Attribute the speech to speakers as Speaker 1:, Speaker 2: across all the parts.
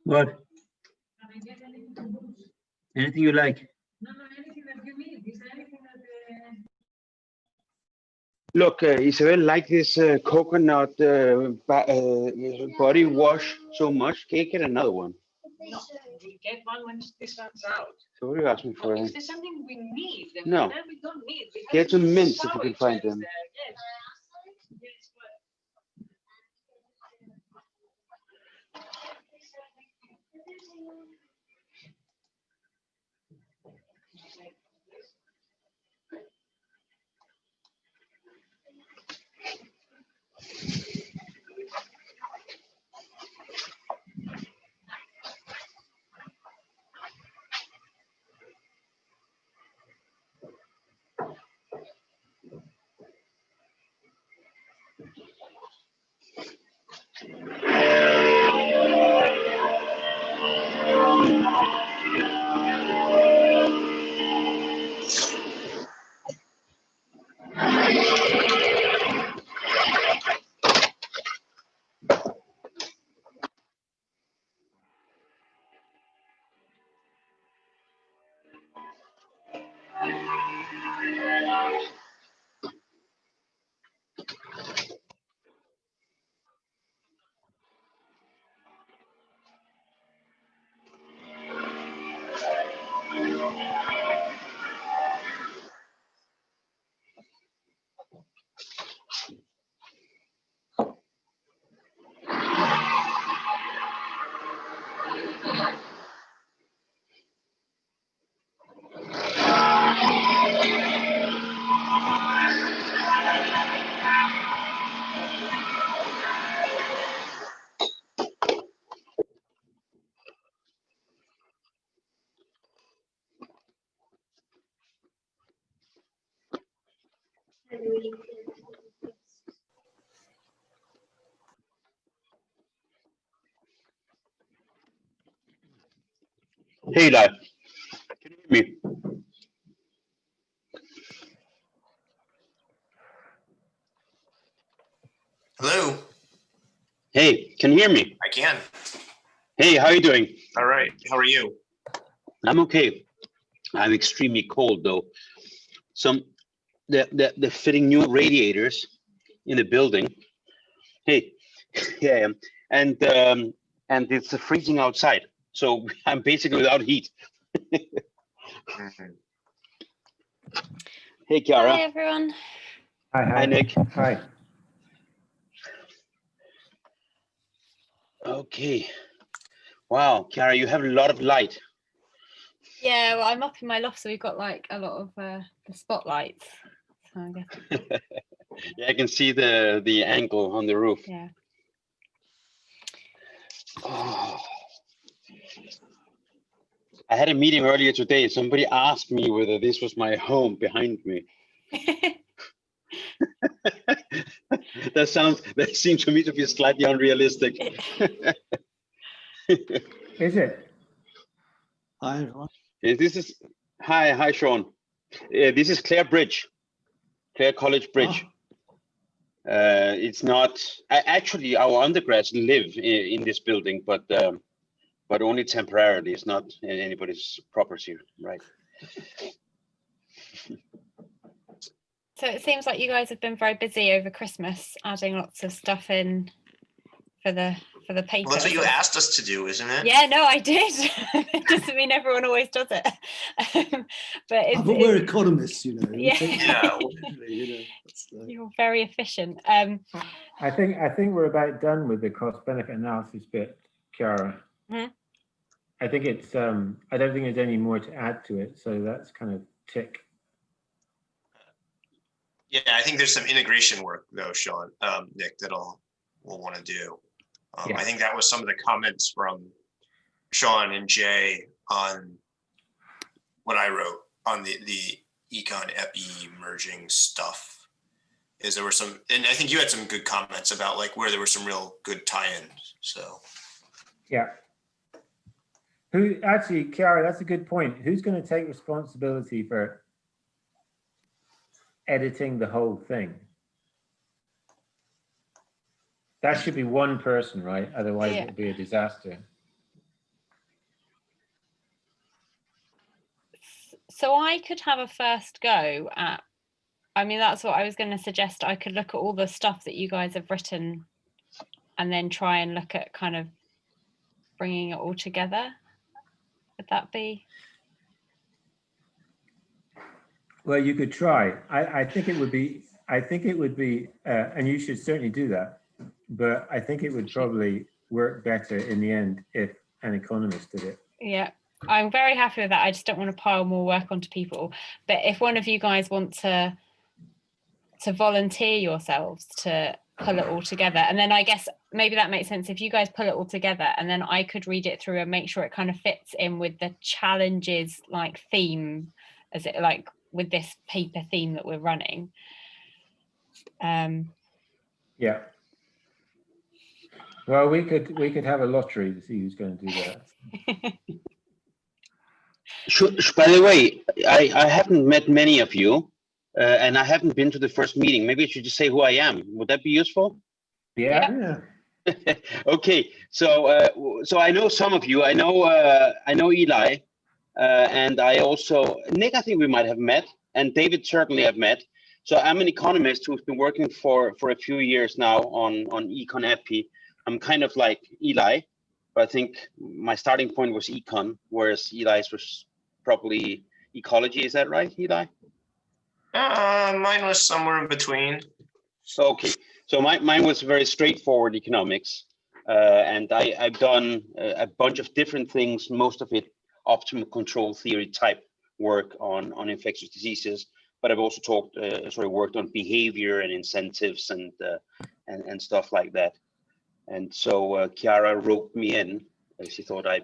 Speaker 1: What? Anything you like?
Speaker 2: Anything that you need. Is there anything that...
Speaker 1: Look, Isabel like this coconut body wash so much. Can you get another one?
Speaker 2: No, we get one when this runs out.
Speaker 1: So what are you asking for?
Speaker 2: If there's something we need, then
Speaker 1: No.
Speaker 2: we don't need.
Speaker 1: Get some mints if you can find them.
Speaker 2: Yes. Yes,
Speaker 1: Hey, Eli. Can you hear me?
Speaker 3: Hello.
Speaker 1: Hey, can you hear me?
Speaker 3: I can.
Speaker 1: Hey, how are you doing?
Speaker 3: All right. How are you?
Speaker 1: I'm okay. I'm extremely cold though. They're fitting new radiators in the building. Hey, yeah, and it's freezing outside, so I'm basically without heat. Hey, Chiara.
Speaker 4: Hi, everyone.
Speaker 5: Hi, hi.
Speaker 1: Hi, Nick.
Speaker 5: Hi.
Speaker 1: Okay. Wow, Chiara, you have a lot of light.
Speaker 4: Yeah, well, I'm up in my loft, so we've got like a lot of the spotlights. So I guess,
Speaker 1: Yeah, I can see the angle on the roof.
Speaker 4: yeah.
Speaker 1: Oh. I had a meeting earlier today. Somebody asked me whether this was my home behind me. That seems to me to be slightly unrealistic.
Speaker 5: Is it?
Speaker 6: Hi, everyone.
Speaker 1: Hi, Sean. This is Clare Bridge, Clare College Bridge. It's not actually our undergrads live in this building, but only temporarily. It's not anybody's property, right?
Speaker 4: So it seems like you guys have been very busy over Christmas, adding lots of stuff in for the paper.
Speaker 3: Well, that's what you asked us to do, isn't it?
Speaker 4: Yeah, no, I did. It doesn't mean everyone always does it. But
Speaker 6: we're economists, you know.
Speaker 4: Yeah.
Speaker 6: You know,
Speaker 4: You're very efficient.
Speaker 5: I think we're about done with the cost benefit analysis bit, Chiara.
Speaker 4: Mhm.
Speaker 5: I think it's I don't think there's any more to add to it, so that's kind of tick.
Speaker 3: Yeah, I think there's some integration work though, Sean, Nick, that we'll want to do.
Speaker 5: Yeah.
Speaker 3: I think that was some of the comments from Sean and Jay on what I wrote on the econ epi merging stuff. Is there were some, and I think you had some good comments about like where there were some real good tie-ins. So
Speaker 5: Yeah. Who actually, Chiara, that's a good point. Who's going to take responsibility for editing the whole thing? That should be one person, right? Otherwise,
Speaker 4: Yeah.
Speaker 5: it'll be a disaster.
Speaker 4: So I could have a first go at, I mean, that's what I was going to suggest. I could look at all the stuff that you guys have written and then try and look at kind of bringing it all together. Would that be?
Speaker 5: Well, you could try. I think it would be, and you should certainly do that, but I think it would probably work better in the end if an economist did it.
Speaker 4: Yeah, I'm very happy with that. I just don't want to pile more work onto people. But if one of you guys want to volunteer yourselves to pull it all together, and then I guess maybe that makes sense if you guys pull it all together, and then I could read it through and make sure it kind of fits in with the challenges like theme, as it like with this paper theme that we're running.
Speaker 5: Yeah. Well, we could have a lottery to see who's going to do that.
Speaker 1: By the way, I haven't met many of you, and I haven't been to the first meeting. Maybe I should just say who I am. Would that be useful?
Speaker 5: Yeah.
Speaker 6: Yeah.
Speaker 1: Okay, so I know some of you. I know Eli, and I also Nick. I think we might have met, and David certainly have met. So I'm an economist who's been working for a few years now on Econ Epi. I'm kind of like Eli, but I think my starting point was econ, whereas Eli's was probably ecology. Is that right, Eli?
Speaker 3: Mine was somewhere in between.
Speaker 1: Okay, so mine was very straightforward economics, and I've done a bunch of different things, most of it optimal control theory type work on infectious diseases, but I've also worked on behavior and incentives and stuff like that. And so Chiara roped me in. She thought I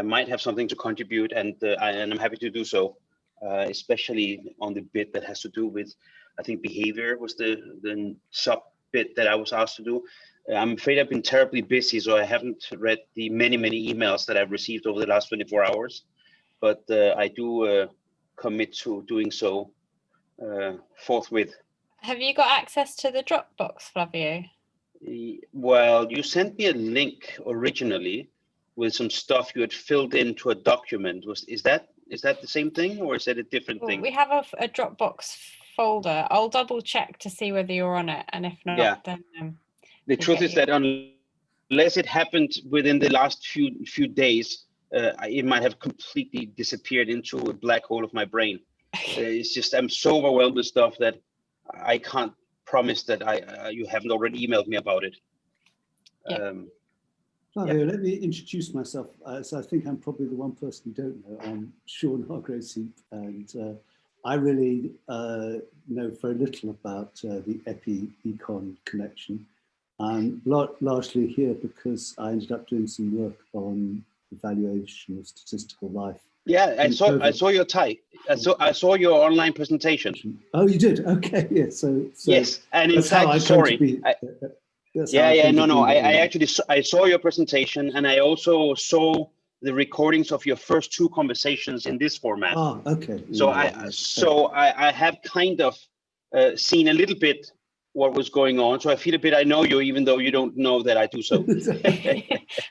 Speaker 1: might have something to contribute, and I'm happy to do so, especially on the bit that has to do with, I think behavior was the sub bit that I was asked to do. I'm afraid I've been terribly busy, so I haven't read the many emails that I've received over the last 24 hours, but I do commit to doing so forthwith.
Speaker 4: Have you got access to the Dropbox, Flavio?
Speaker 1: Well, you sent me a link originally with some stuff you had filled into a document. Is that the same thing, or is that a different thing?
Speaker 4: We have a Dropbox folder. I'll double check to see whether you're on it, and if not, then
Speaker 1: the truth is that unless it happened within the last few days, it might have completely disappeared into a black hole of my brain. It's just I'm so overwhelmed with stuff that I can't promise that you haven't already emailed me about it.
Speaker 6: Flavio, let me introduce myself. So I think I'm probably the one person you don't know. I'm Sean Hargrave-Seep, and I really know very little about the Epi-Econ connection. I'm largely here because I ended up doing some work on evaluation of statistical life.
Speaker 1: Yeah, I saw your type. I saw your online presentation.
Speaker 6: Oh, you did? Okay, yeah. So
Speaker 1: yes, and in fact, sorry. I actually saw your presentation, and I also saw the recordings of your first two conversations in this format.
Speaker 6: Oh, okay.
Speaker 1: So I have kind of seen a little bit what was going on. So I feel a bit I know you, even though you don't know that I do so.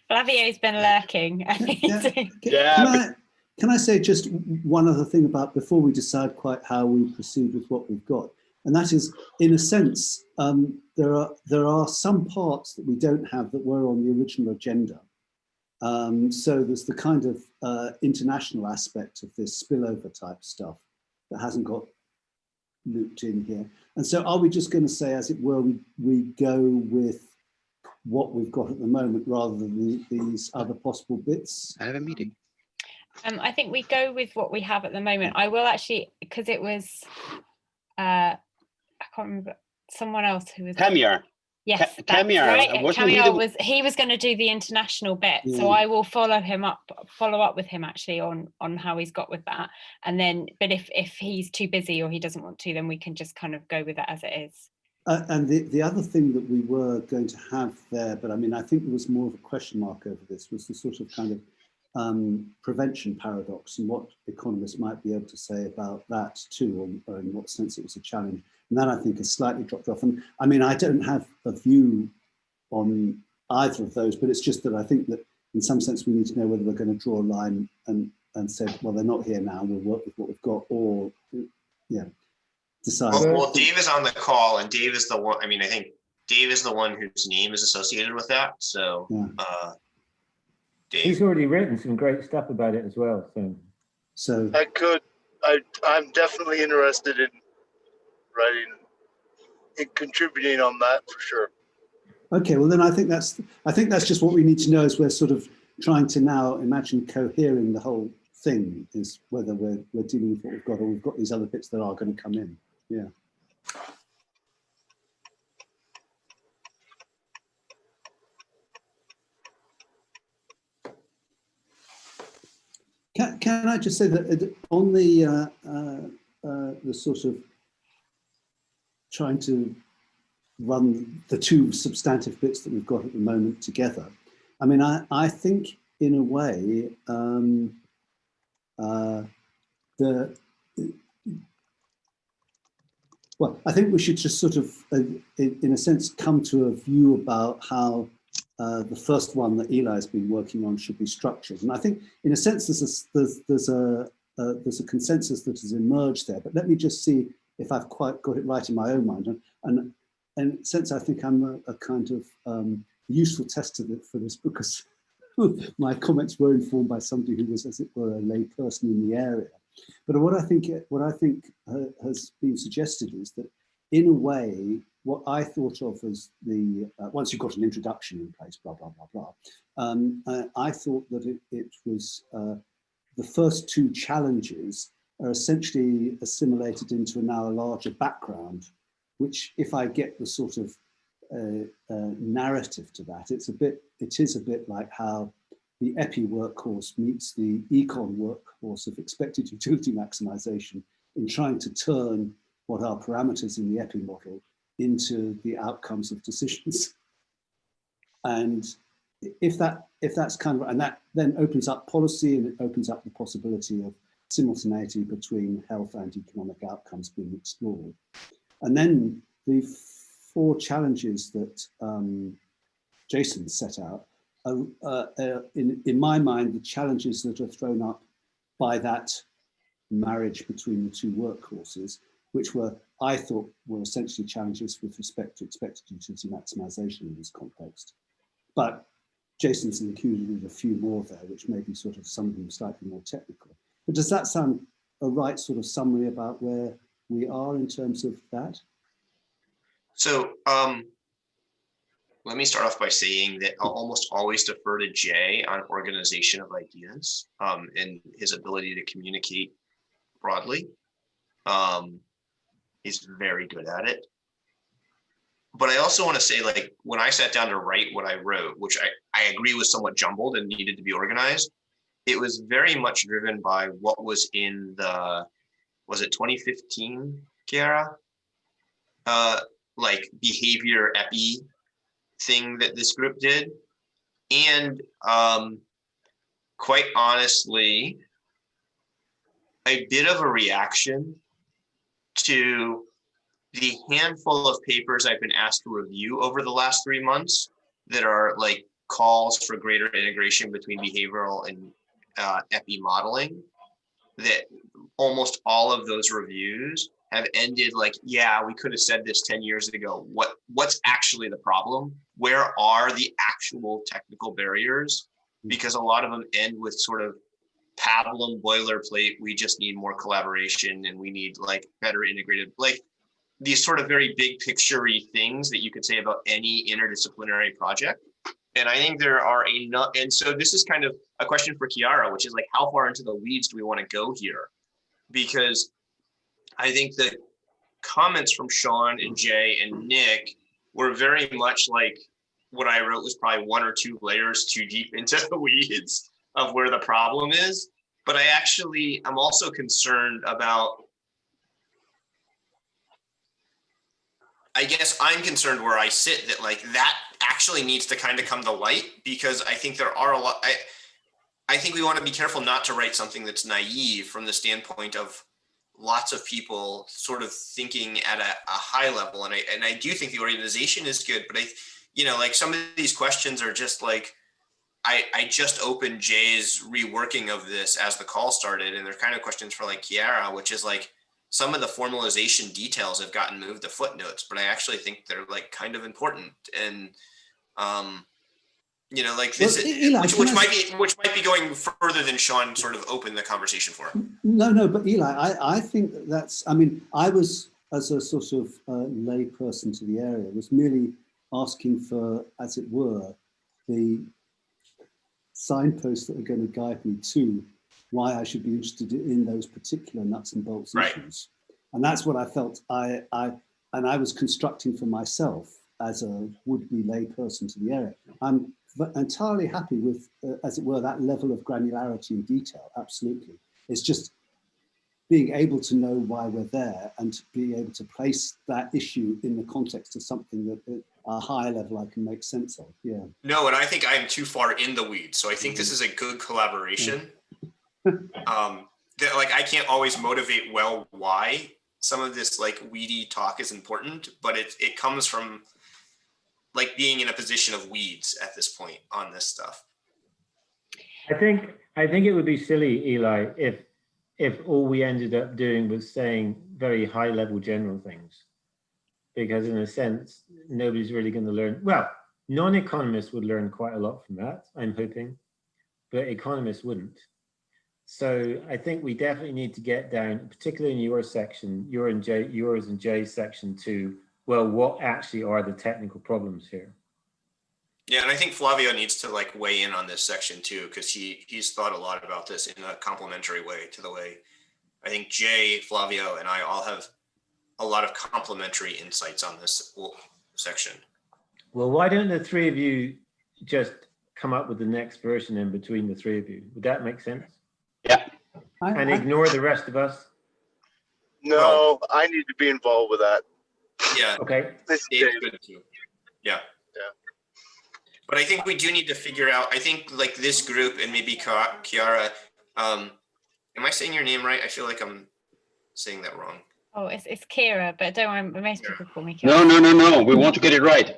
Speaker 4: Flavio's been lurking.
Speaker 6: Can I say just one other thing about before we decide quite how we proceed with what we've got? And that is, in a sense, there are some parts that we don't have that were on the original agenda. So there's the kind of international aspect of this spillover type stuff that hasn't got looped in here. And so are we just going to say, as it were, we go with what we've got at the moment rather than these other possible bits?
Speaker 1: I have a meeting.
Speaker 4: I think we go with what we have at the moment. I will actually, because it was, I can't remember, someone else who was.
Speaker 1: Kamiar.
Speaker 4: Yes,
Speaker 1: Kamiar.
Speaker 4: Right. Kamiar he was going to do the international bit, so I will follow up with him actually on how he's got with that, and then, but if he's too busy or he doesn't want to, then we can just kind of go with it as it is.
Speaker 6: And the other thing that we were going to have there, but I mean, I think there was more of a question mark over this, was the sort of kind of prevention paradox and what economists might be able to say about that too, or in what sense it was a challenge. And that I think has slightly dropped off. And I mean, I don't have a view on either of those, but it's just that I think that in some sense we need to know whether we're going to draw a line and and said, well, they're not here now, we'll work with what we've got, or yeah, decide.
Speaker 3: Well, Dave is on the call, and Dave is the one. I mean, I think Dave is the one whose name is associated with that. So,
Speaker 6: Yeah.
Speaker 3: Dave.
Speaker 5: He's already written some great stuff about it as well.
Speaker 6: So
Speaker 7: I'm definitely interested in writing and contributing on that for sure.
Speaker 6: okay, well then I think that's just what we need to know, is we're sort of trying to now imagine cohering the whole thing, is whether we're dealing with what we've got, or we've got these other bits that are going to come in. Yeah. Can I just say that on the sort of trying to run the two substantive bits that we've got at the moment together, I mean, I think in a way well, I think we should just sort of, in a sense, come to a view about how the first one that Eli has been working on should be structured. And I think, in a sense, there's a consensus that has emerged there. But let me just see if I've quite got it right in my own mind. And since I think I'm a kind of useful tester for this, because my comments were informed by somebody who was, as it were, a lay person in the area. But what I think has been suggested is that, in a way, what I thought of as the once you've got an introduction in place, blah blah blah blah, I thought that it was the first two challenges are essentially assimilated into now a larger background, which, if I get the sort of narrative to that, it is a bit like how the EPI workhorse meets the econ workhorse of expected utility maximization in trying to turn what are parameters in the EPI model into the outcomes of decisions. And if that's kind of, and that then opens up policy, and it opens up the possibility of simultaneity between health and economic outcomes being explored. And then the four challenges that Jason set out, in my mind, the challenges that are thrown up by that marriage between the two workhorses, which I thought were essentially challenges with respect to expected utility maximization in this context. But Jason's included a few more there, which may be sort of some of them slightly more technical. But does that sound a right sort of summary about where we are in terms of that?
Speaker 3: So let me start off by saying that I'll almost always defer to Jay on organization of ideas and his ability to communicate broadly. He's very good at it. But I also want to say, like, when I sat down to write what I wrote, which I agree was somewhat jumbled and needed to be organized, it was very much driven by what was in the, was it 2015, Kiara? Like behavior epi thing that this group did. And quite honestly, a bit of a reaction to the handful of papers I've been asked to review over the last 3 months that are like calls for greater integration between behavioral and epi modeling, that almost all of those reviews have ended like, yeah, we could have said this 10 years ago. What's actually the problem? Where are the actual technical barriers? Because a lot of them end with sort of pablum boilerplate. We just need more collaboration, and we need like better integrated, like these sort of very big picture-y things that you could say about any interdisciplinary project. And I think there are enough. And so this is kind of a question for Kiara, which is like, how far into the weeds do we want to go here? Because I think the comments from Sean and Jay and Nick were very much like what I wrote was probably 1 or 2 layers too deep into the weeds of where the problem is. But I'm also concerned about, I guess I'm concerned where I sit, that like that actually needs to kind of come to light, because I think there are a lot, I think we want to be careful not to write something that's naive from the standpoint of lots of people sort of thinking at a high level. And I do think the organization is good, but like some of these questions are just like, I just opened Jay's reworking of this as the call started, and they're kind of questions for like Kiara, which is like some of the formalization details have gotten moved to footnotes, but I actually think they're like kind of important. And you know, like this,
Speaker 6: Well, Eli,
Speaker 3: which might be going further than Sean sort of opened the conversation for.
Speaker 6: No, but Eli, I think that's, I mean, I was, as a sort of lay person to the area, was merely asking for, as it were, the signposts that are going to guide me to why I should be interested in those particular nuts and bolts issues. And that's what I felt I was constructing for myself as a would-be lay person to the area. I'm entirely happy with, as it were, that level of granularity and detail, absolutely. It's just being able to know why we're there and to be able to place that issue in the context of something that at a higher level I can make sense of, yeah.
Speaker 3: No, and I think I am too far in the weeds. So I think this is a good collaboration. That, like, I can't always motivate well why some of this like weedy talk is important, but it comes from like being in a position of weeds at this point on this stuff.
Speaker 5: I think it would be silly, Eli, if all we ended up doing was saying very high level general things, because in a sense, nobody's really going to learn. Well, non-economists would learn quite a lot from that, I'm hoping, but economists wouldn't. So I think we definitely need to get down, particularly in your section, yours and Jay's section, to, well, what actually are the technical problems here?
Speaker 3: Yeah, and I think Flavio needs to like weigh in on this section too, because he's thought a lot about this in a complementary way to the way I think Jay, Flavio, and I all have a lot of complementary insights on this section.
Speaker 5: Well, why don't the three of you just come up with the next version in between the three of you? Would that make sense?
Speaker 1: Yeah.
Speaker 5: And ignore the rest of us?
Speaker 7: No, I need to be involved with that.
Speaker 3: Yeah.
Speaker 5: Okay.
Speaker 3: Dave's good too. Yeah. But I think we do need to figure out, I think like this group and maybe Kiara, am I saying your name right? I feel like I'm saying that wrong.
Speaker 4: Oh, it's Kira, but don't worry, most people call me Kira.
Speaker 1: No. We want to get it right.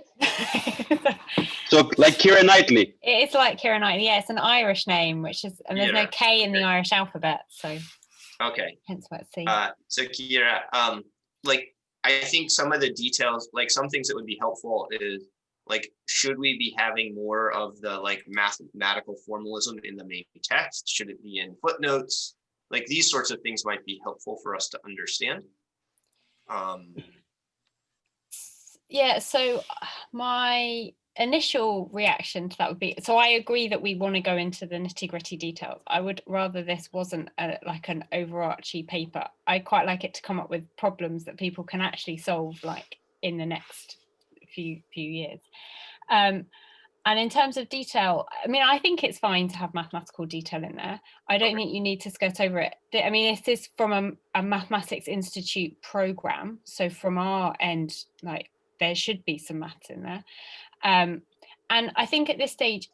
Speaker 1: So like Keira Knightley.
Speaker 4: It's like Kira Knightley. Yeah, it's an Irish name, which is, and there's no K in the Irish alphabet, so.
Speaker 3: Okay.
Speaker 4: Hence why it's C.
Speaker 3: So Kiara, like I think some of the details, like some things that would be helpful is like, should we be having more of the like mathematical formalism in the main text? Should it be in footnotes? Like these sorts of things might be helpful for us to understand.
Speaker 4: Yeah, so my initial reaction to that would be, so I agree that we want to go into the nitty-gritty details. I would rather this wasn't like an overarchy paper. I quite like it to come up with problems that people can actually solve like in the next few years. And in terms of detail, I mean, I think it's fine to have mathematical detail in there. I don't think you need to skirt over it. I mean, this is from a Mathematics Institute program. So from our end, like there should be some maths in there. And I think at this stage,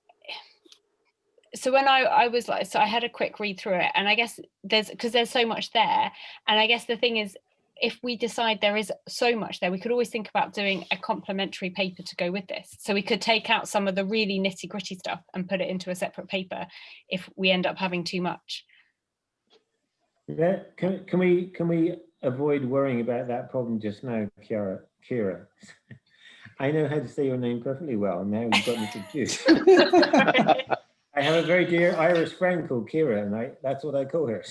Speaker 4: so when I was like, so I had a quick read through it, and I guess there's so much there. And I guess the thing is, if we decide there is so much there, we could always think about doing a complementary paper to go with this. So we could take out some of the really nitty gritty stuff and put it into a separate paper if we end up having too much.
Speaker 5: Yeah, can we avoid worrying about that problem just now, Kira? I know how to say your name perfectly well, and now you've got me confused. I have a very dear Irish friend called Kira, and that's what I call her.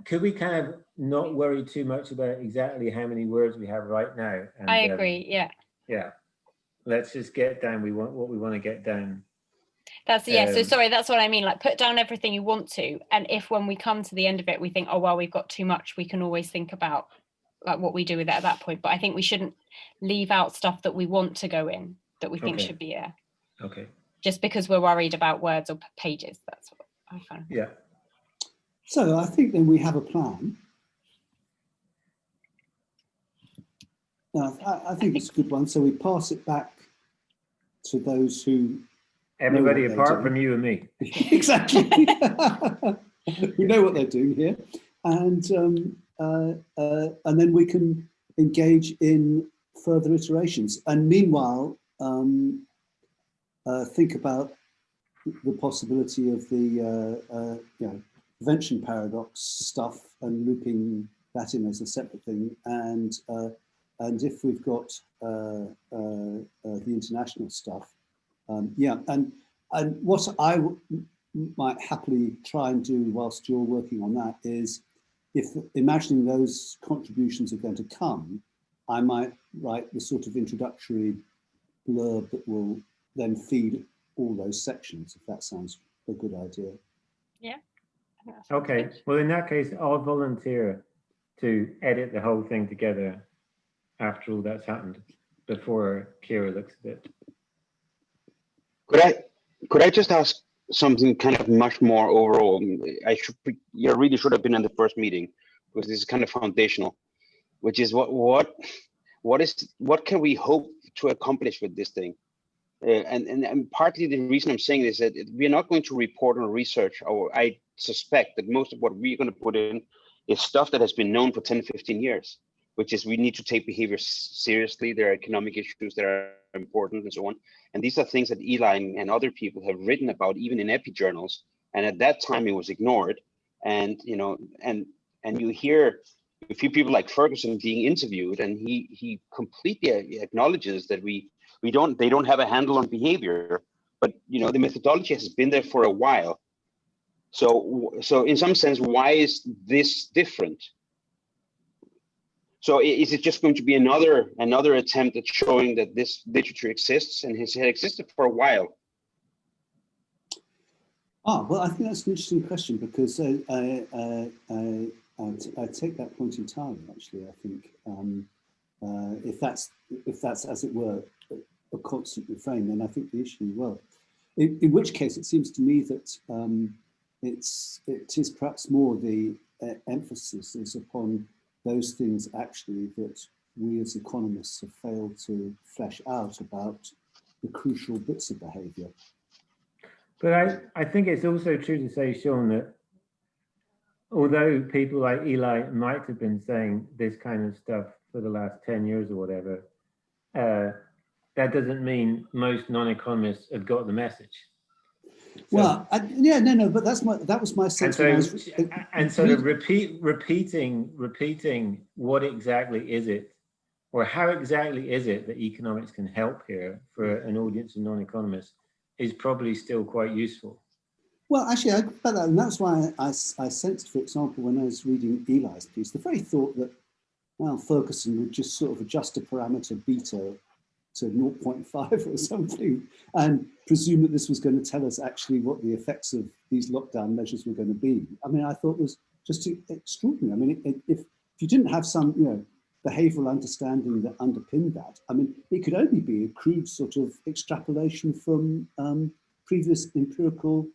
Speaker 5: Could we kind of not worry too much about exactly how many words we have right now? And,
Speaker 4: I agree, yeah.
Speaker 5: Yeah, let's just get down what we want to get down.
Speaker 4: That's, yeah, so sorry, that's what I mean, like put down everything you want to, and if when we come to the end of it, we think, oh, well, we've got too much, we can always think about like what we do with it at that point. But I think we shouldn't leave out stuff that we want to go in, that we think should be there.
Speaker 5: Okay. Just
Speaker 4: because we're worried about words or pages, that's what I found.
Speaker 5: Yeah.
Speaker 6: So I think then we have a plan. I think it's a good one. So we pass it back to those who...
Speaker 5: Everybody apart from you and me.
Speaker 6: Exactly. Who know what they're doing here. And then we can engage in further iterations. And meanwhile, think about the possibility of the prevention paradox stuff and looping that in as a separate thing, and if we've got the international stuff, and what I might happily try and do whilst you're working on that is, if imagining those contributions are going to come, I might write the sort of introductory blurb that will then feed all those sections, if that sounds a good idea.
Speaker 4: Yeah.
Speaker 5: Okay, well, in that case, I'll volunteer to edit the whole thing together after all that's happened, before Kira looks at it.
Speaker 1: Could I just ask something kind of much more overall? You really should have been in the first meeting, because this is kind of foundational, which is what can we hope to accomplish with this thing? And partly the reason I'm saying this is that we're not going to report on research, or I suspect that most of what we're going to put in is stuff that has been known for 10, 15 years, which is we need to take behavior seriously. There are economic issues that are important and so on. And these are things that Eli and other people have written about, even in epi journals. And at that time it was ignored. And, you know, and you hear a few people like Ferguson being interviewed, and he completely acknowledges that they don't have a handle on behavior, but you know, the methodology has been there for a while. So in some sense, why is this different? So is it just going to be another attempt at showing that this literature exists and has existed for a while?
Speaker 6: Well, I think that's an interesting question, because I take that point entirely. Actually, I think if that's as it were a constant refrain, then I think the issue, well, in which case it seems to me that it is perhaps more the emphasis is upon those things actually that we as economists have failed to flesh out about the crucial bits of behaviour.
Speaker 5: But I think it's also true to say, Sean, that although people like Eli might have been saying this kind of stuff for the last 10 years or whatever, that doesn't mean most non-economists have got the message.
Speaker 6: Well, no, but that was my sense.
Speaker 5: And sort of repeating what exactly is it, or how exactly is it that economics can help here for an audience of non-economists, is probably still quite useful.
Speaker 6: Well, actually, I agree about that, and that's why I sensed, for example, when I was reading Eli's piece, the very thought that, well, Ferguson would just sort of adjust a parameter beta to 0.5 or something, and presume that this was going to tell us actually what the effects of these lockdown measures were going to be. I mean, I thought it was just extraordinary. I mean, if you didn't have some, you know, behavioural understanding that underpinned that, I mean, it could only be a crude sort of extrapolation from previous empirical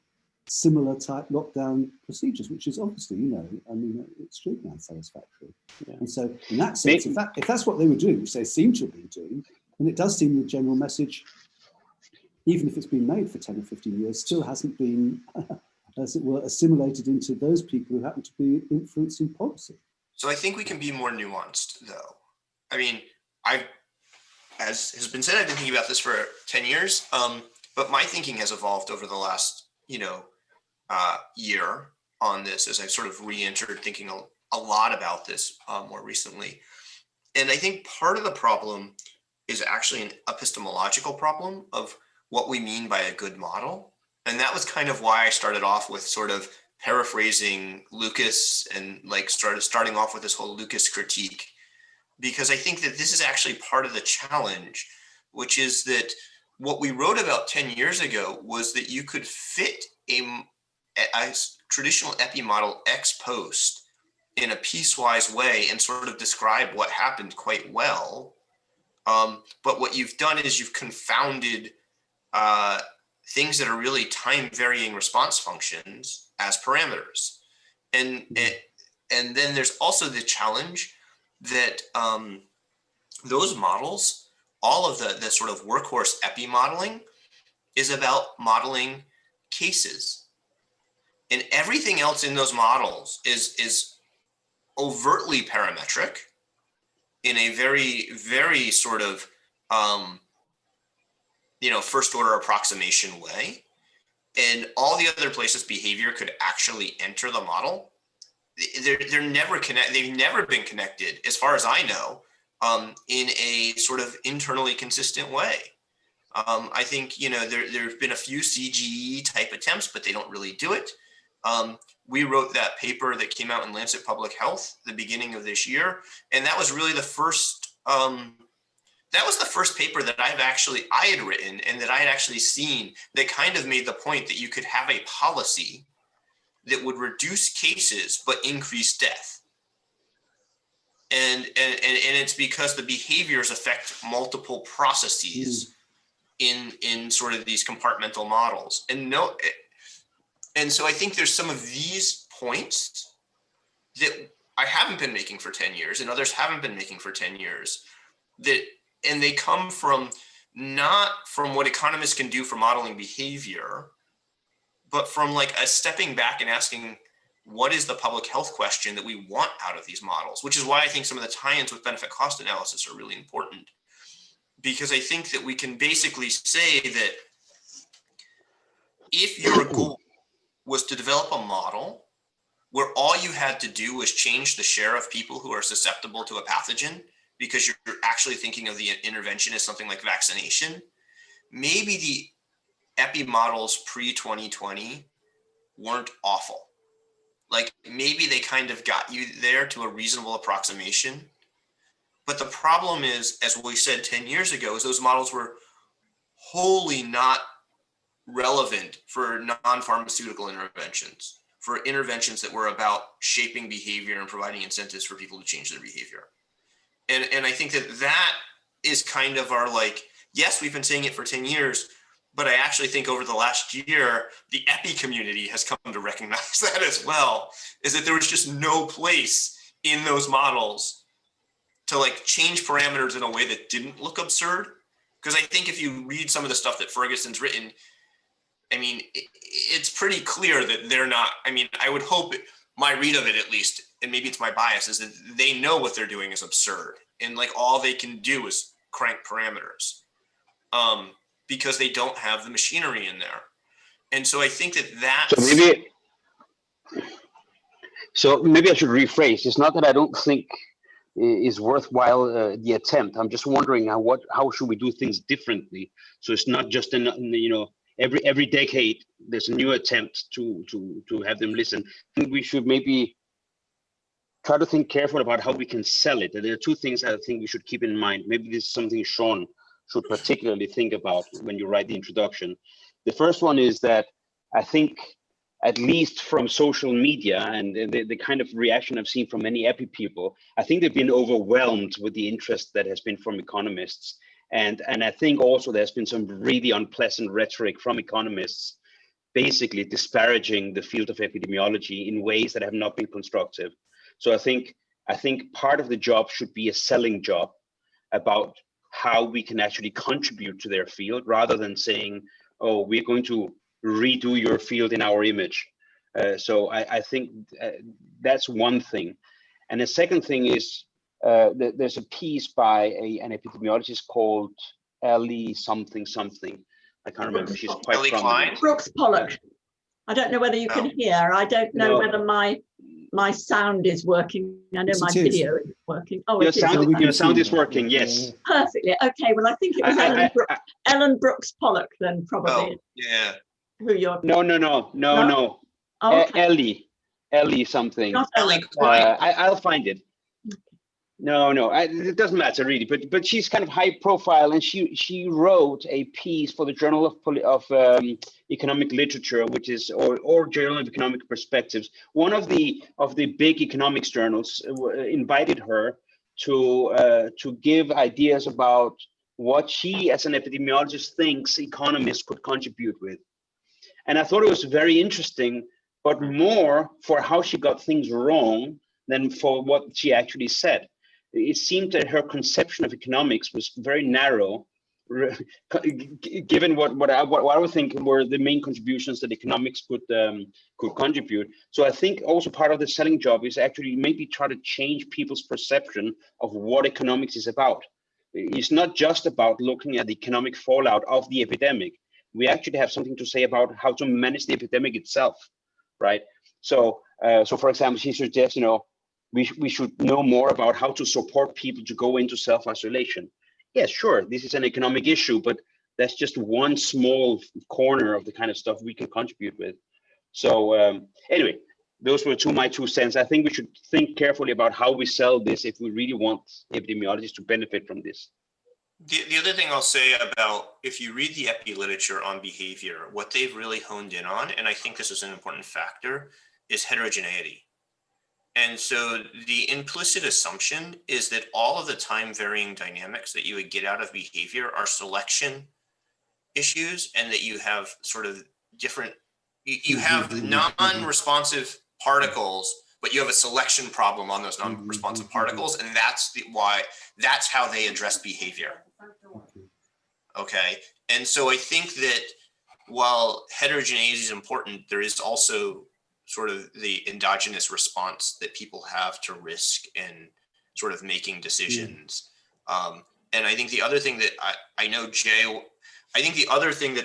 Speaker 6: similar type lockdown procedures, which is obviously, you know, I mean, extremely unsatisfactory. Yeah. And so in that sense, if that's what they were doing, which they seem to have been doing, and it does seem the general message, even if it's been made for 10 or 15 years, still hasn't been, as it were, assimilated into those people who happen to be influencing policy.
Speaker 3: So I think we can be more nuanced, though. I mean, as has been said, I've been thinking about this for 10 years, but my thinking has evolved over the last, year on this, as I've sort of re-entered thinking a lot about this more recently. And I think part of the problem is actually an epistemological problem of what we mean by a good model. And that was kind of why I started off with sort of paraphrasing Lucas and starting off with this whole Lucas critique, because I think that this is actually part of the challenge, which is that what we wrote about 10 years ago was that you could fit a traditional epi model ex post in a piecewise way and sort of describe what happened quite well. But what you've done is you've confounded things that are really time varying response functions as parameters. And then there's also the challenge that those models, all of the sort of workhorse epi modeling is about modeling cases. And everything else in those models is overtly parametric in a very, very sort of first order approximation way, and all the other places behavior could actually enter the model, they're never connected. They've never been connected, as far as I know, in a sort of internally consistent way. I think, there've been a few CGE type attempts, but they don't really do it. We wrote that paper that came out in Lancet Public Health the beginning of this year, and that was really the first. That was the first paper that I had written and that I had actually seen that kind of made the point that you could have a policy that would reduce cases but increase death. And it's because the behaviors affect multiple processes in sort of these compartmental models. And so I think there's some of these points that I haven't been making for 10 years and others haven't been making for 10 years, and they come from not from what economists can do for modeling behavior, but from like a stepping back and asking, what is the public health question that we want out of these models? Which is why I think some of the tie-ins with benefit cost analysis are really important. Because I think that we can basically say that if your goal was to develop a model where all you had to do was change the share of people who are susceptible to a pathogen, because you're actually thinking of the intervention as something like vaccination, maybe the epi models pre-2020 weren't awful. Like maybe they kind of got you there to a reasonable approximation. But the problem is, as we said 10 years ago, is those models were wholly not relevant for non-pharmaceutical interventions, for interventions that were about shaping behavior and providing incentives for people to change their behavior. And I think that is kind of our yes, we've been saying it for 10 years, but I actually think over the last year, the epi community has come to recognize that as well, is that there was just no place in those models to change parameters in a way that didn't look absurd. Because I think if you read some of the stuff that Ferguson's written, I mean, it's pretty clear that they're not, I would hope my read of it at least, and maybe it's my bias, is that they know what they're doing is absurd. And all they can do is crank parameters because they don't have the machinery in there. And so I think that's...
Speaker 1: So maybe I should rephrase. It's not that I don't think is worthwhile the attempt. I'm just wondering how should we do things differently? So it's not just every decade there's a new attempt to have them listen. I think we should maybe try to think careful about how we can sell it. There are two things I think we should keep in mind. Maybe this is something Sean should particularly think about when you write the introduction. The first one is that I think, at least from social media and the kind of reaction I've seen from many epi people, I think they've been overwhelmed with the interest that has been from economists. And I think also there's been some really unpleasant rhetoric from economists, basically disparaging the field of epidemiology in ways that have not been constructive. So I think part of the job should be a selling job about how we can actually contribute to their field, rather than saying, oh, we're going to redo your field in our image. So I think that's one thing. And the second thing is there's a piece by an epidemiologist called Ellie something. I can't remember. She's quite
Speaker 3: Ellie
Speaker 1: prominent.
Speaker 3: Klein?
Speaker 8: Brooks Pollock. I don't know whether you can hear. I don't know whether my sound is working. I know
Speaker 6: Yes,
Speaker 8: my
Speaker 6: it is.
Speaker 8: video is working. Oh,
Speaker 1: Your
Speaker 8: it is.
Speaker 1: sound is working, yes.
Speaker 8: Perfectly. Okay, well, I think it was Ellen Brooks Pollock then, probably.
Speaker 3: Oh, yeah.
Speaker 8: Who you're...
Speaker 1: No.
Speaker 8: Oh, okay.
Speaker 1: Ellie something.
Speaker 8: Not Ellen.
Speaker 1: I'll find it. No, it doesn't matter really. But she's kind of high profile, and she wrote a piece for the Journal of Economic Literature, which is or Journal of Economic Perspectives. One of the big economics journals invited her to give ideas about what she, as an epidemiologist, thinks economists could contribute with. And I thought it was very interesting, but more for how she got things wrong than for what she actually said. It seemed that her conception of economics was very narrow, given what I would think were the main contributions that economics could contribute. So I think also part of the selling job is actually maybe try to change people's perception of what economics is about. it's not just about looking at the economic fallout of the epidemic. We actually have something to say about how to manage the epidemic itself, right? So, so for example, she suggests, we should know more about how to support people to go into self-isolation. Yes, sure, this is an economic issue, but that's just one small corner of the kind of stuff we can contribute with. So anyway, those were my 2 cents. I think we should think carefully about how we sell this if we really want epidemiologists to benefit from this.
Speaker 3: The other thing I'll say about, if you read the epi literature on behavior, what they've really honed in on, and I think this is an important factor, is heterogeneity. And so the implicit assumption is that all of the time varying dynamics that you would get out of behavior are selection issues, and that you have sort of different, you have non-responsive particles, but you have a selection problem on those non-responsive particles, and that's how they address behavior. Okay, and so I think that while heterogeneity is important, there is also sort of the endogenous response that people have to risk and sort of making decisions. And I think the other thing that I know, Jay, I think the other thing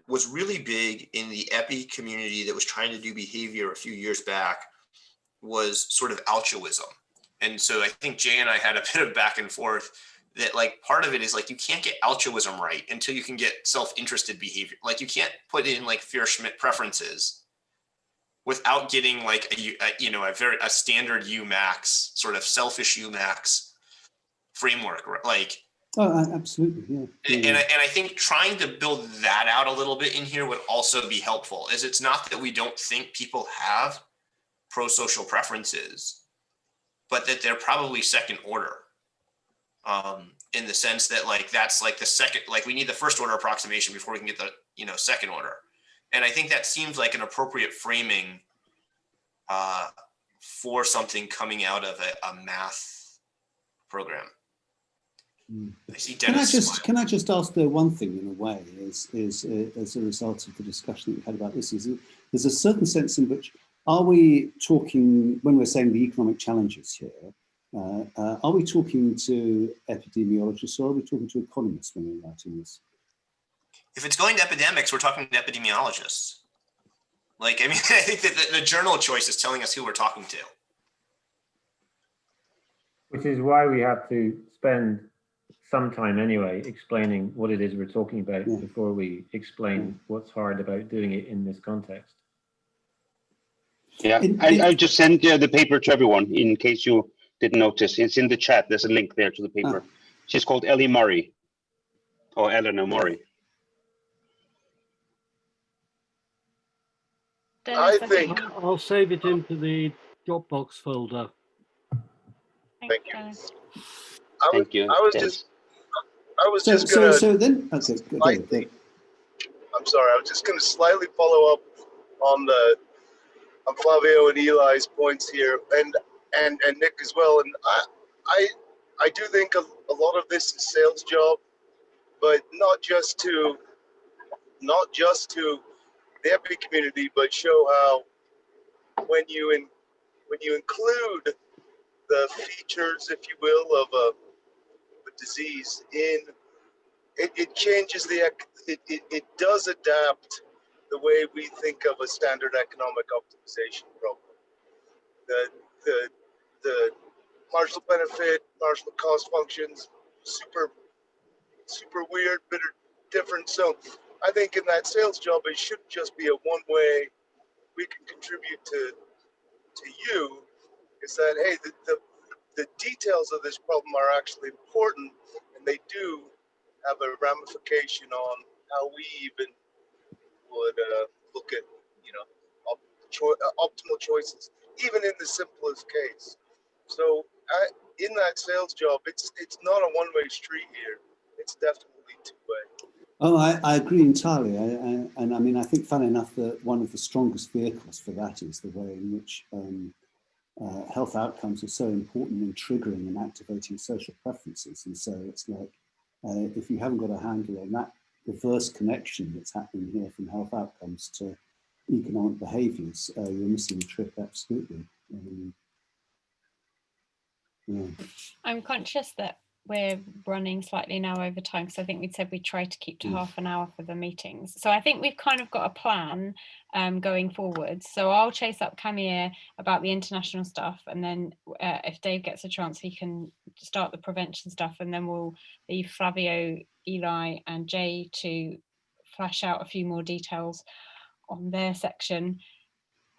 Speaker 3: was really big in the epi community that was trying to do behavior a few years back was sort of altruism. And so I think Jay and I had a bit of back and forth that, like, part of it is like, you can't get altruism right until you can get self-interested behavior. Like, you can't put in like Fear-Schmidt preferences without getting like a standard UMax, sort of selfish UMax framework, like.
Speaker 6: Oh, absolutely, yeah.
Speaker 3: And I think trying to build that out a little bit in here would also be helpful. Is it's not that we don't think people have pro-social preferences, but that they're probably second order. In the sense that, like, that's like the second, like, we need the first order approximation before we can get the second order. And I think that seems like an appropriate framing for something coming out of a math program. I see Dennis.
Speaker 6: Can I just ask the one thing in a way is as a result of the discussion that we had about this, is there's a certain sense in which, are we talking, when we're saying the economic challenges here, are we talking to epidemiologists or are we talking to economists when we're writing this?
Speaker 3: If it's going to epidemics, we're talking to epidemiologists. Like, I mean, I think that the journal choice is telling us who we're talking to.
Speaker 5: Which is why we have to spend some time anyway explaining what it is we're talking about before we explain what's hard about doing it in this context.
Speaker 1: Yeah, I just sent the paper to everyone in case you didn't notice. It's in the chat. There's a link there to the paper. She's called Ellie Murray, or Eleanor Murray.
Speaker 7: I think.
Speaker 9: I'll save it into the Dropbox folder.
Speaker 7: Thank you.
Speaker 1: Thank you.
Speaker 7: I was just gonna.
Speaker 6: So then, okay,
Speaker 7: slightly, I'm sorry. I was just gonna slightly follow up on Flavio and Eli's points here, and Nick as well. And I do think a lot of this is sales job, but not just to the epi community, but show how when you include the features, if you will, of a disease in it changes it does adapt the way we think of a standard economic optimization problem. The marginal benefit, marginal cost functions, super weird, but are different. So I think in that sales job, it shouldn't just be a one way we can contribute to you. Is that, hey, the details of this problem are actually important, and they do have a ramification on how we even would look at, optimal choices, even in the simplest case. So in that sales job, it's not a one-way street here. It's definitely two-way.
Speaker 6: Oh, I agree entirely. And I mean, I think, funny enough, that one of the strongest vehicles for that is the way in which health outcomes are so important in triggering and activating social preferences. And so it's like, if you haven't got a handle on that reverse connection that's happening here from health outcomes to economic behaviours, you're missing the trick, absolutely. Yeah.
Speaker 4: I'm conscious that we're running slightly now over time, because I think we'd said we'd try to keep to half an hour for the meetings. So I think we've kind of got a plan going forward. So I'll chase up Camille about the international stuff, and then if Dave gets a chance, he can start the prevention stuff, and then we'll leave Flavio, Eli and Jay to flash out a few more details on their section.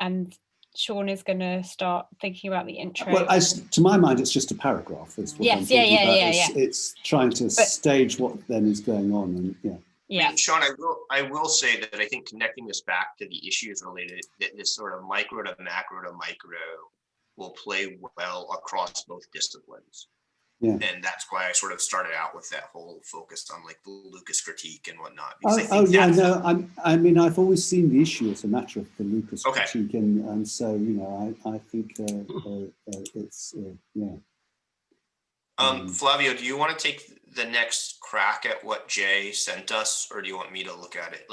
Speaker 4: And Sean is going to start thinking about the intro.
Speaker 6: Well, to my mind, it's just a paragraph. Is what
Speaker 4: Yes,
Speaker 6: I'm talking about.
Speaker 4: yeah.
Speaker 6: It's trying to stage what then is going on, and
Speaker 3: Yeah, Sean, I will say that I think connecting this back to the issues related, that this sort of micro to macro to micro will play well across both disciplines.
Speaker 6: Yeah.
Speaker 3: And that's why I sort of started out with that whole focus on like the Lucas critique and whatnot.
Speaker 6: I mean, I've always seen the issue as a matter of the Lucas critique, and so I think it's
Speaker 3: Flavio, do you want to take the next crack at what Jay sent us, or do you want me to look at it?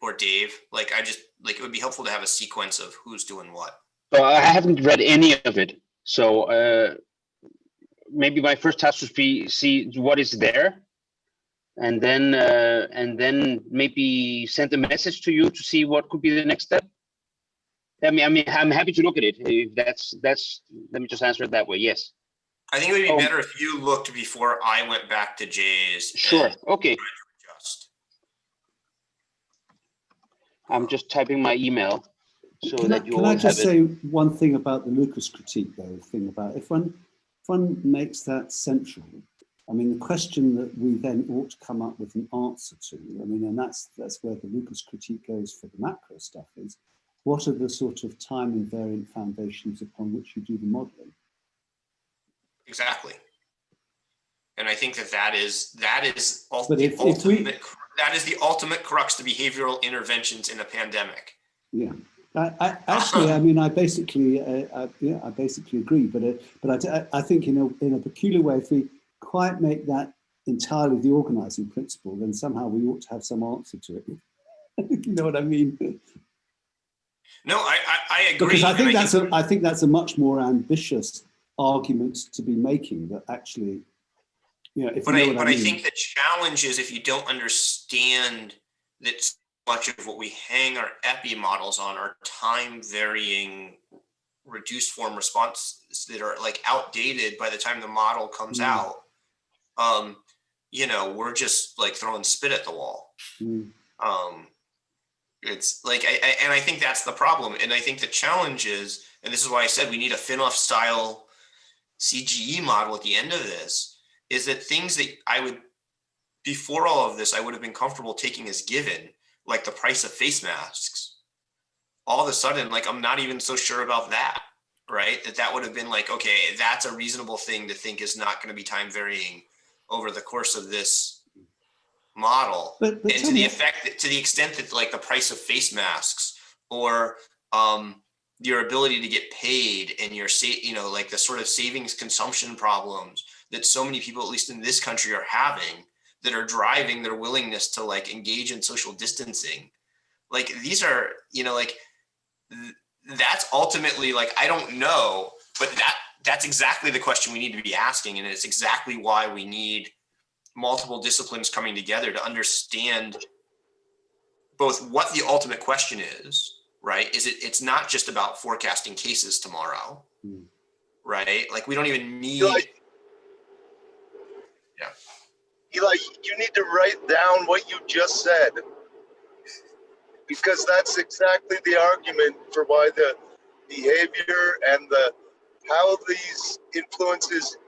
Speaker 3: Or Dave? It would be helpful to have a sequence of who's doing what.
Speaker 1: Well, I haven't read any of it, so maybe my first task would be see what is there, and then maybe send a message to you to see what could be the next step. I mean, I'm happy to look at it. If that's. Let me just answer it that way. Yes.
Speaker 3: I think it would be better if you looked before I went back to Jay's.
Speaker 1: Sure. Okay. I'm just typing my email so that you all have it.
Speaker 6: Can I just say one thing about the Lucas critique, though? If one makes that central, I mean, the question that we then ought to come up with an answer to, I mean, and that's where the Lucas critique goes for the macro stuff, is what are the sort of time invariant foundations upon which you do the modeling?
Speaker 3: Exactly. And I think that is the ultimate crux to behavioral interventions in a pandemic.
Speaker 6: Yeah. I mean, I basically agree, but I think in a peculiar way, if we quite make that entirely the organizing principle, then somehow we ought to have some answer to it. You know what I mean?
Speaker 3: No, I agree.
Speaker 6: Because I think that's a much more ambitious argument to be making. That actually, I
Speaker 3: think the challenge is if you don't understand that so much of what we hang our epi models on are time varying reduced form responses that are like outdated by the time the model comes out. We're just like throwing spit at the wall. It's like, I think that's the problem. And I think the challenge is, and this is why I said we need a FinOff style CGE model at the end of this, is that things that before all of this, I would have been comfortable taking as given, like the price of face masks. All of a sudden, like, I'm not even so sure about that, right? That would have been like, okay, that's a reasonable thing to think is not going to be time varying over the course of this model. But to the extent that like the price of face masks or your ability to get paid and like the sort of savings consumption problems that so many people, at least in this country, are having, that are driving their willingness to like engage in social distancing. Like these are, that's ultimately like, I don't know, but that's exactly the question we need to be asking. And it's exactly why we need multiple disciplines coming together to understand both what the ultimate question is, right? It's not just about forecasting cases tomorrow, right? Like we don't even need.
Speaker 7: Eli, you need to write down what you just said, because that's exactly the argument for why the behavior and how these influences,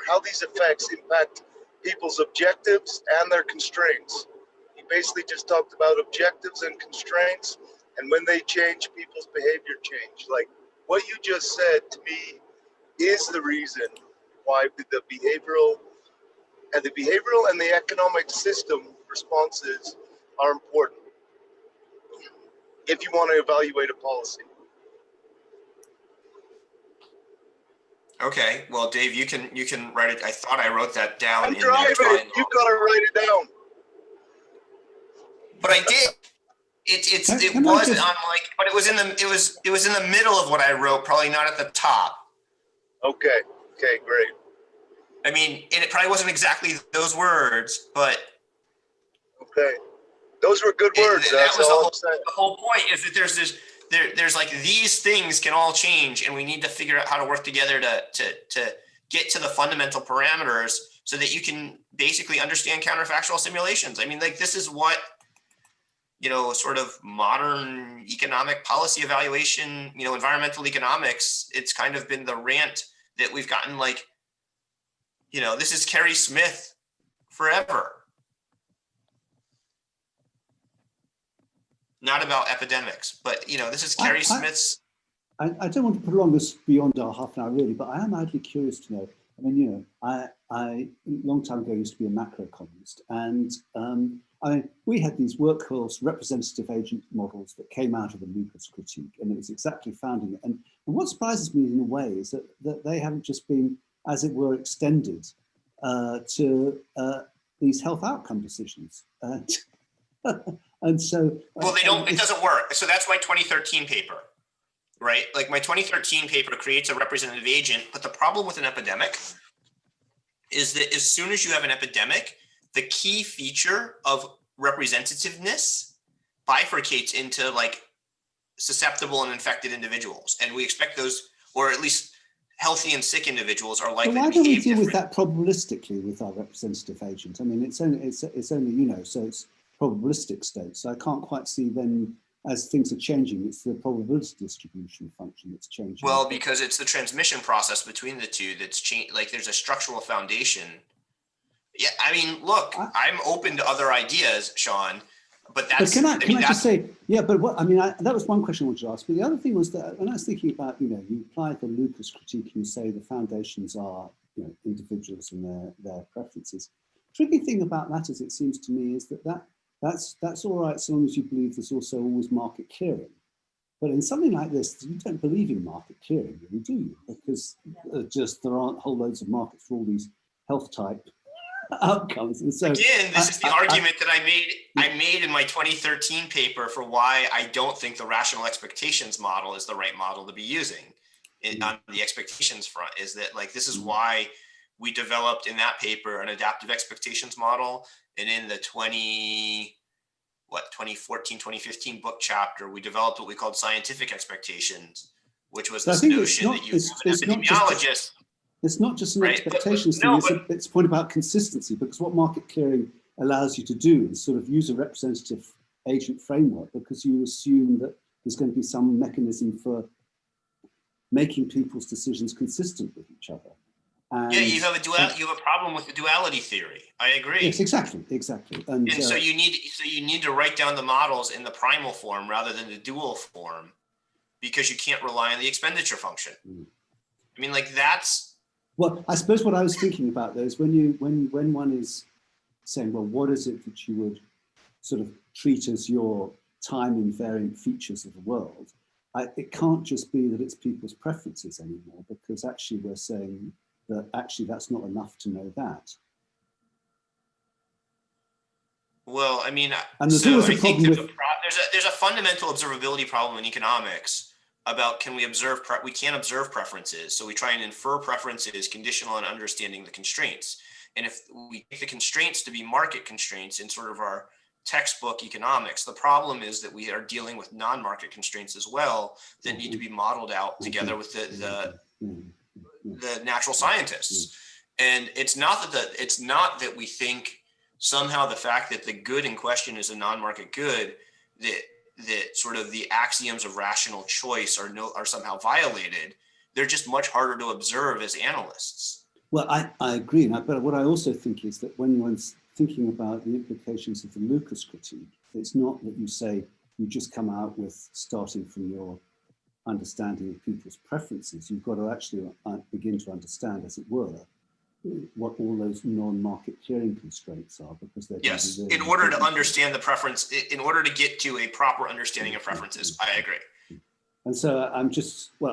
Speaker 7: how these effects impact people's objectives and their constraints. He basically just talked about objectives and constraints, and when they change, people's behavior change. Like what you just said to me is the reason why the behavioral and the economic system responses are important if you want to evaluate a policy.
Speaker 3: Okay, well, Dave, you can write it. I thought I wrote that down.
Speaker 7: I'm driving. You've got to write it down.
Speaker 3: But I did. It was in the middle of what I wrote, probably not at the top.
Speaker 7: Okay, great.
Speaker 3: I mean, and it probably wasn't exactly those words, but
Speaker 7: Okay. Those were good words.
Speaker 3: that
Speaker 7: That's
Speaker 3: was
Speaker 7: all I'm saying.
Speaker 3: the whole point is that there's like these things can all change, and we need to figure out how to work together to get to the fundamental parameters so that you can basically understand counterfactual simulations. I mean, like this is what, you know, sort of modern economic policy evaluation, you know, environmental economics, it's kind of been the rant that we've gotten, like, you know, this is Kerry Smith forever. Not about epidemics, but, you know, this is Kerry Smith's.
Speaker 6: I don't want to prolong this beyond our half an hour really, but I am idly curious to know. I mean, you know, I a long time ago used to be a macroeconomist, and I mean, we had these workhorse representative agent models that came out of the Lucas critique, and it was exactly founding it. And what surprises me in a way is that they haven't just been, as it were, extended to these health outcome decisions. And so,
Speaker 3: well, they don't. It doesn't work. So that's my 2013 paper, right? Like my 2013 paper creates a representative agent, but the problem with an epidemic is that as soon as you have an epidemic, the key feature of representativeness bifurcates into like susceptible and infected individuals, and we expect those, or at least healthy and sick individuals, are likely to behave
Speaker 6: differently. Why don't we deal with
Speaker 3: different.
Speaker 6: that probabilistically with our representative agent? I mean, it's only you know, so it's probabilistic state. So I can't quite see then, as things are changing, it's the probability distribution function that's changing.
Speaker 3: Well, because it's the transmission process between the two that's changed. Like there's a structural foundation. Yeah, I mean, look, I'm open to other ideas, Sean, but that's.
Speaker 6: But can I just say, yeah, but what I mean, that was one question I wanted to ask. But the other thing was that when I was thinking about, you know, you apply the Lucas critique, you say the foundations are, you know, individuals and their preferences. Tricky thing about that, as it seems to me, is that's all right so long as you believe there's also always market clearing. But in something like this, you don't believe in market clearing, really, do you? Because there aren't whole loads of markets for all these health type outcomes. And so
Speaker 3: again, this is the argument that I made in my 2013 paper for why I don't think the rational expectations model is the right model to be using on the expectations front. Is that like this is why we developed in that paper an adaptive expectations model, and in the 2014, 2015 book chapter, we developed what we called scientific expectations, which was this notion that you have an epidemiologist.
Speaker 6: It's not just an expectations thing, it's a point about consistency, because what market clearing allows you to do is sort of use a representative agent framework, because you assume that there's going to be some mechanism for making people's decisions consistent with each other. And
Speaker 3: yeah, you have a problem with the duality theory. I agree.
Speaker 6: Yes, exactly. And
Speaker 3: so you need to write down the models in the primal form rather than the dual form, because you can't rely on the expenditure function. I mean, like that's.
Speaker 6: Well, I suppose what I was thinking about though is when one is saying, well, what is it that you would sort of treat as your time invariant features of the world? It can't just be that it's people's preferences anymore, because actually we're saying that actually that's not enough to know that.
Speaker 3: Well, I mean,
Speaker 6: and there's always a problem with
Speaker 3: there's a fundamental observability problem in economics about we can't observe preferences, so we try and infer preferences conditional on understanding the constraints. And if we take the constraints to be market constraints in sort of our textbook economics, the problem is that we are dealing with non-market constraints as well that need to be modeled out together with the natural scientists. And it's not that we think somehow the fact that the good in question is a non-market good that sort of the axioms of rational choice are somehow violated. They're just much harder to observe as analysts.
Speaker 6: Well, I agree, but what I also think is that when one's thinking about the implications of the Lucas critique, it's not that you say you just come out with starting from your understanding of people's preferences. You've got to actually begin to understand, as it were, what all those non-market clearing constraints are, because they're
Speaker 3: yes. In order to understand the preference, in order to get to a proper understanding of preferences, I agree.
Speaker 6: And so I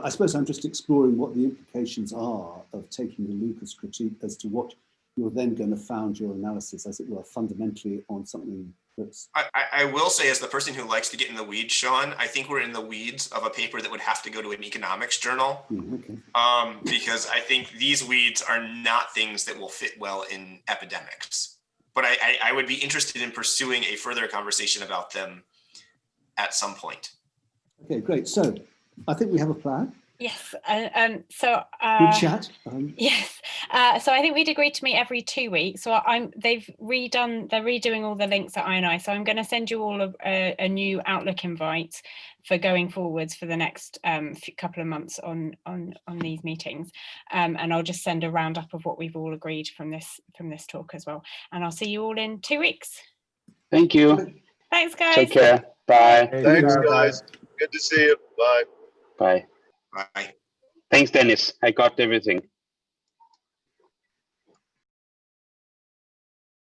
Speaker 6: suppose I'm just exploring what the implications are of taking the Lucas critique as to what you're then going to found your analysis, as it were, fundamentally on something that's...
Speaker 3: I will say, as the person who likes to get in the weeds, Sean, I think we're in the weeds of a paper that would have to go to an economics journal.
Speaker 6: Okay.
Speaker 3: Because I think these weeds are not things that will fit well in epidemics. But I would be interested in pursuing a further conversation about them at some point.
Speaker 6: Okay, great. So I think we have a plan.
Speaker 4: Yes.
Speaker 6: Good chat.
Speaker 4: Yes. So I think we'd agreed to meet every 2 weeks. So they're redoing all the links at INI. So I'm going to send you all a new Outlook invite for going forwards for the next couple of months on these meetings. And I'll just send a roundup of what we've all agreed from this talk as well. And I'll see you all in 2 weeks.
Speaker 1: Thank you.
Speaker 4: Thanks, guys.
Speaker 1: Take care. Bye.
Speaker 7: Thanks, guys. Good to see you. Bye.
Speaker 1: Bye.
Speaker 3: Bye.
Speaker 1: Thanks, Dennis. I got everything.